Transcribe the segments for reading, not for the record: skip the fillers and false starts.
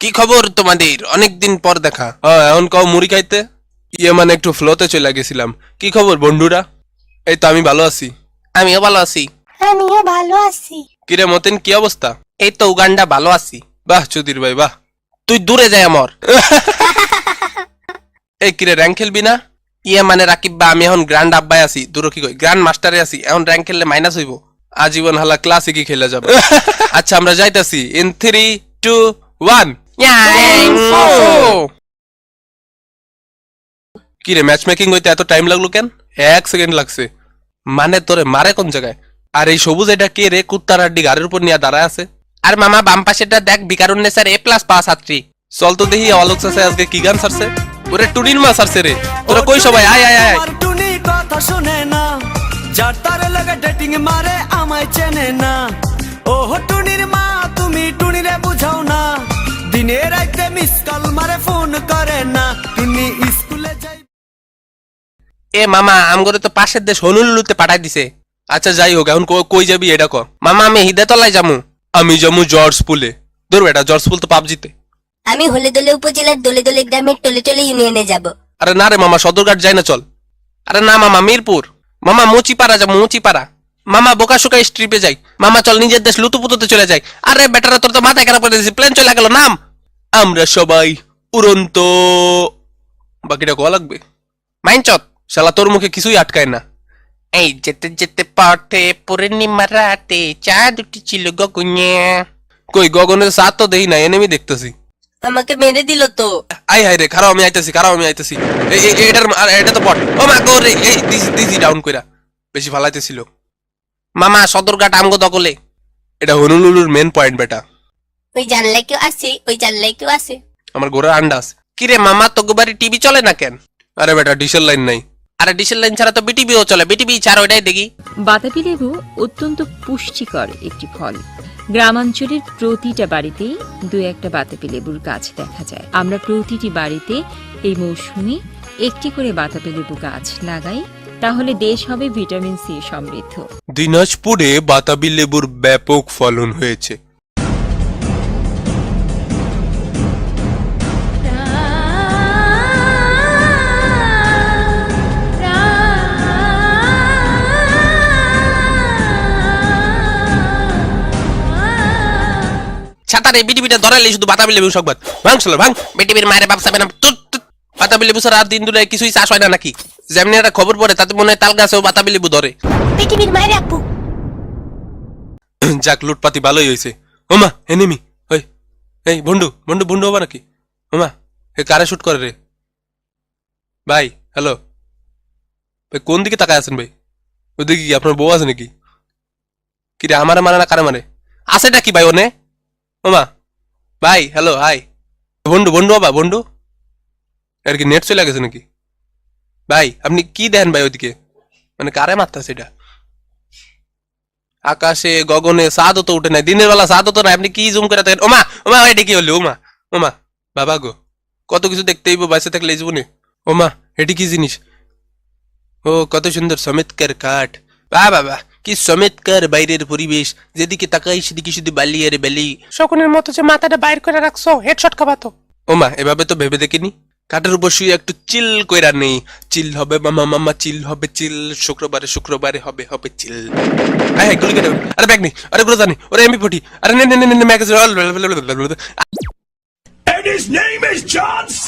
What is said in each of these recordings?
কি খবর তোমাদের? অনেকদিন পর দেখা। এখন কও মুড়ি খাইতে। মানে একটু ফ্লোতে চলে গেছিলাম। কি খবর বন্ধুরা? এই তো আমি ভালো আছি। আমিও ভালো আছি। আমিও ভালো আছি। কিরে মতেন, কি অবস্থা? এই তো উগান্ডা ভালো আছি। বাহ চুদির ভাই বাহ। তুই দূরে যাই আমার। এই কিরে র্যাঙ্ক খেলবি না? মানে রাকিব বা আমি এখন গ্র্যান্ড আব্বাই আছি, দূর কি কই গ্র্যান্ড মাস্টারে আছি। এখন র্যাঙ্ক খেললে মাইনাস হইব। আজীবন হালা ক্লাসিকই খেলে যাবে। আচ্ছা আমরা যাইতাছি ইন 3, 2, 1। কিরে ম্যাচ মেকিং হইতে এত টাইম লাগলো কেন? 1 সেকেন্ড লাগছে। মানে তোরে মারে কোন জায়গায়? আর এই সবুজ এটা কে রে? কুত্তার আড্ডি গাড়ির উপর নিয়ে দাঁড়ায় আছে। আর মামা বাম পাশেটা দেখ, বিকারুন্নেসার A+ পাওয়া ছাত্রী। চল তো দেখি অলোক চাচা আজকে কি গান ছাড়ছে। ওরে টুনির মা ছাড়ছে রে। তোরা কই সবাই? আয় আয় আয়। টুনি কথা শুনে না, যার তারে লাগে ডেটিং মারে আমায় চেনে না। ও টুনির মা তুমি টুনিরে বুঝাও না, দিনে রাতে মিস কল মারে ফোন করে না। টুনি স্কুলে যাই। এ মামা আমগরে তো পাশের দেশ হনুলুলুতে পাঠাই দিছে। আচ্ছা যাই হোক, এখন কই যাবি এটা ক। মামা আমি হিদাতলায় যামু। আমি যাবো জর্জ পুলে। ধরো এটা জর্জ পুল তো পাবজিতে। আমি হলেদলে উপজেলার দলে দলে গ্রামের টলে টলে ইউনিয়নে যাব। আরে না রে মামা, সদরঘাট যাই না, চল। আরে না মামা মিরপুর। মামা মুচিপাড়া যাবো, মুচিপাড়া। মামা বোকাশোকা স্ট্রিপে যাই। মামা চল নিজের দেশ লুতুপুতুতে চলে যাই। আরে বেটারা তোর তো মাথায় খারাপ করে দিয়েছি, প্লেন চলে গেল, নাম। আমরা সবাই উড়ন্ত। বাকিটা কোয়া লাগবে। মাইনচত শালা তোর মুখে কিছুই আটকায় না। এই যেতে যেতে পথে পূর্ণিমা রাতে চাঁদ উঠেছিল গগনে। কই গগনের সাত তো দেই না, এনেমি দেখতেছি। আমাকে মেরে দিল তো। আই হাই রে, খারাপ আমি আইতাছি, খারাপ আমি আইতাছি। এটা তো বট। ও মা গো রে, এই দিছি ডাউন কইরা। বেশি ফালাইতেছিল। মামা সদরঘাট আমগো দখলে। এটা হনুলুলুর মেন পয়েন্ট বেটা। ওই জানলায় কেউ আছে, ওই জানলায় কেউ আছে। আমার ঘোড়ার আন্ডা আছে। কিরে মামা তোকে বাড়ি টিভি চলে না কেন? আরে বেটা ডিশেল লাইন নাই। আরে ডিশেল লাইন ছাড়া তো বিটিভিও চলে, বিটিভি ছাড়া ওইটাই দেখি। বাতাবি লেবু অত্যন্ত পুষ্টিকর একটি ফল। গ্রামাঞ্চলের প্রতিটা বাড়িতেই দু একটা বাতাবি লেবুর গাছ দেখা যায়। আমরা প্রতিটি বাড়িতে এই মৌসুমে একটি করে বাতাবি লেবু গাছ লাগাই, তাহলে দেশ হবে ভিটামিন সি সমৃদ্ধ। দিনাজপুরে বাতাবি লেবুর ব্যাপক ফলন হয়েছে। ছাতারে বিটিভিটা ধরাইলে শুধু বাতাবি লেবু সংবাদ। ভাঙ চলো ভাঙ। বিটিভির মায়ের বাপ চাবে না। বাতাবি লেবু ছাড়া দিন দুলে কিছুই চাষ হয় না নাকি? যেমনি একটা খবর পড়ে তাতে মনে হয় তাল গাছেও বাতাবি লেবু ধরে। পৃথিবীর মায়ের আপু। যাক লুটপাতি ভালোই হয়েছে। ওমা এনিমি। ওই এই বন্ধু বন্ধু বন্ধু হবা নাকি? ওমা এ কারে শুট করে রে? ভাই হ্যালো ভাই, কোন দিকে তাকায় আছেন ভাই? ওদিকে কি আপনার বউ আছে নাকি? কি রে, আমারে মারে না কারে মারে? আছেটা কি ভাই ওনে? ওমা ভাই হ্যালো হাই। বন্ধু বন্ধু হবা বন্ধু? আর কি নেট চলে গেছে নাকি? ভাই আপনি কি দেন ভাই ওদিকে? মানে কারে মারতেছে এটা? আকাশে গগনে চাঁদও তো উঠে নাই, দিনের বেলা চাঁদও তো নাই, আপনি কি জুম করে থাকেন? ওমা ওমা এটা কি হলো? ওমা ওমা বাবা গো, কত কিছু দেখতে হইব বাইসে থাকলে এই জীবনে। ওমা এটি কি জিনিস? ও কত সুন্দর চমৎকার কাঠ। বাহ বাবা কি চমৎকার বাইরের পরিবেশ, যেদিকে তাকাই সেদিকে শুধু বালি আর বালি। শকুনের মতো যে মাথাটা বাইর করে রাখছো, হেডশট খাবাতো। ওমা এভাবে তো ভেবে দেখিনি। কাঠের উপর শুয়ে একটু চিল কইরা নেই। চিল হবে মামা মামা, চিল হবে চিল। শুক্রবারে শুক্রবারে হবে হবে চিল। হ্যাঁ গুলি কেটে। আরে ব্যাগ নেই, আরে গুলো জানি, ওরে MP40, আরে নে নে নে নে magazine. And his name is John C.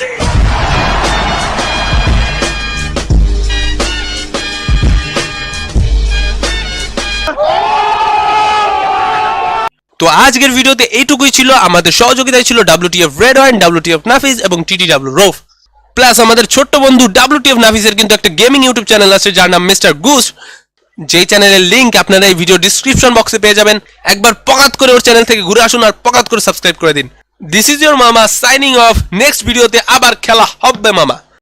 তো আজকের ভিডিওতে এইটুকুই ছিল। আমাদের সহযোগিতায় ছিল WTF রেড ওয়াইন, WTF নাফিস এবং TTW রোফ। প্লাস আমাদের ছোট্ট বন্ধু WTF নাফিসের কিন্তু একটা গেমিং ইউটিউব চ্যানেল আছে যার নাম মিস্টার গুস, যেই চ্যানেলের লিংক আপনারা এই ভিডিও ডিসক্রিপশন বক্সে পেয়ে যাবেন। একবার পকাত করে ওর চ্যানেল থেকে ঘুরে আসুন আর পকাত করে সাবস্ক্রাইব করে দিন। দিস ইজ ইউর মামা সাইনিং অফ। নেক্সট ভিডিওতে আবার খেলা হবে মামা।